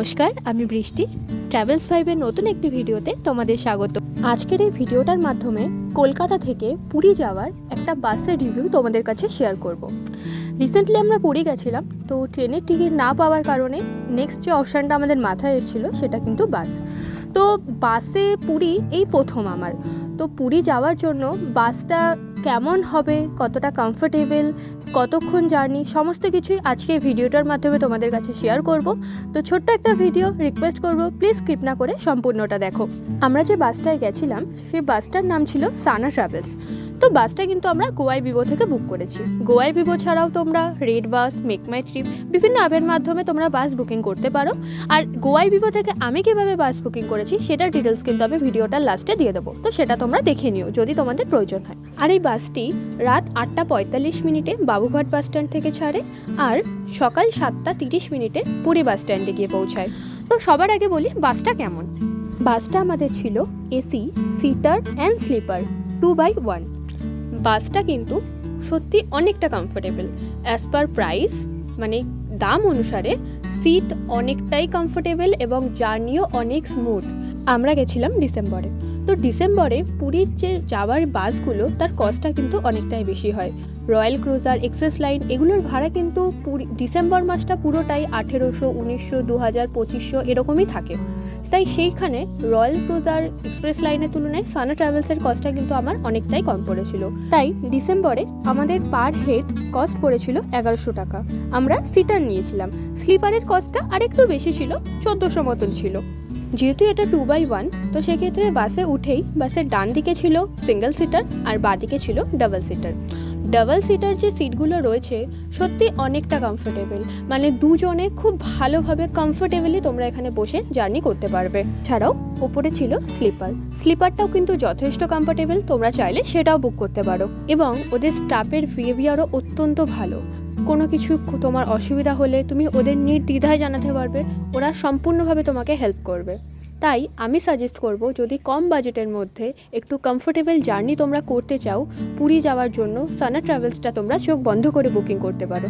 নমস্কার, আমি বৃষ্টি। ট্রাভেলস 5-এর নতুন একটি ভিডিওতে তোমাদের স্বাগত। আজকের এই ভিডিওটার মাধ্যমে কলকাতা থেকে পুরী যাওয়ার একটা বাসের রিভিউ তোমাদের কাছে শেয়ার করব। রিসেন্টলি আমরা পুরী গেছিলাম, তো ট্রেনের টিকিট না পাওয়ার কারণে নেক্সট যে অপশানটা আমাদের মাথায় এসেছিলো সেটা কিন্তু বাস। তো বাসে পুরী এই প্রথম আমার। তো পুরী যাওয়ার জন্য বাসটা কেমন হবে, কতটা কমফোর্টেবল, কতক্ষণ জার্নি, সমস্ত কিছুই আজকে ভিডিওটার মাধ্যমে তোমাদের কাছে শেয়ার করব। তো ছোট্ট একটা ভিডিও, রিকোয়েস্ট করব প্লিজ স্কিপ না করে সম্পূর্ণটা দেখো। আমরা যে বাসটায় গেছিলাম সেই বাসটার নাম ছিল সানা ট্রাভেলস। তো বাসটা কিন্তু আমরা গোয়াই বিবো থেকে বুক করেছি। গোয়াই বিবো ছাড়াও তোমরা রেড বাস, মেক মাই ট্রিপ, বিভিন্ন অ্যাপের মাধ্যমে তোমরা বাস বুকিং করতে পারো। আর গোয়াই বিবো থেকে আমি কীভাবে বাস বুকিং করেছি সেটার ডিটেলস কিন্তু আমি ভিডিওটার লাস্টে দিয়ে দেবো, তো সেটা তোমরা দেখে নিও যদি তোমাদের প্রয়োজন হয়। আর এই বাসটি রাত 8:45 বাবুঘাট বাস স্ট্যান্ড থেকে ছাড়ে আর সকাল 7:30 পুরী বাস স্ট্যান্ডে গিয়ে পৌঁছায়। তো সবার আগে বলি বাসটা কেমন। বাসটা আমাদের ছিল AC, seater and sleeper 2x1। বাসটা কিন্তু সত্যি অনেকটা কমফোর্টেবল অ্যাজ পার প্রাইস, মানে দাম অনুসারে সিট অনেকটাই কমফোর্টেবল এবং জার্নিও অনেক স্মুথ। আমরা গেছিলাম ডিসেম্বরে। তো ডিসেম্বরে পুরীর যে যাওয়ার বাসগুলো তার কস্টটা কিন্তু অনেকটাই বেশি হয়। রয়্যাল ক্রুজার, এক্সপ্রেস লাইন এগুলোর ভাড়া কিন্তু ডিসেম্বর মাসটা পুরোটাই 1800, 1900, 2000, 2500 এরকমই থাকে। তাই সেইখানে রয়্যাল ক্রুজার, এক্সপ্রেস লাইনের তুলনায় সানা ট্রাভেলসের কস্টটা কিন্তু আমার অনেকটাই কম পড়েছিল। তাই ডিসেম্বরে আমাদের পার হেড কস্ট পড়েছিল 1100 টাকা। আমরা সিটার নিয়েছিলাম, স্লিপারের কস্টটা আরেকটু বেশি ছিল, 1400 মতন ছিল। যেহেতু এটা 2x1, তো সেক্ষেত্রে বাসে উঠেই বাসের ডান দিকে ছিল সিঙ্গেল সিটার আর বাঁ দিকে ছিল ডাবল সিটার। ডাবল সিটার যে সিটগুলো রয়েছে সত্যি অনেকটা কমফোর্টেবল, মানে দুজনে খুব ভালোভাবে কমফোর্টেবলি তোমরা এখানে বসে জার্নি করতে পারবে। ছাড়াও ওপরে ছিল স্লিপার, স্লিপারটাও কিন্তু যথেষ্ট কমফোর্টেবল, তোমরা চাইলে সেটাও বুক করতে পারো। এবং ওদের স্টাফের বিহেভিয়ারও অত্যন্ত ভালো। কোনো কিছু তোমার অসুবিধা হলে তুমি ওদের নির্দ্বিধায় জানাতে পারবে, ওরা সম্পূর্ণভাবে তোমাকে হেল্প করবে। তাই আমি সাজেস্ট করব, যদি কম বাজেটের মধ্যে একটু কমফোর্টেবল জার্নি তোমরা করতে চাও পুরী যাওয়ার জন্য, সানা ট্রাভেলসটা তোমরা চোখ বন্ধ করে বুকিং করতে পারো।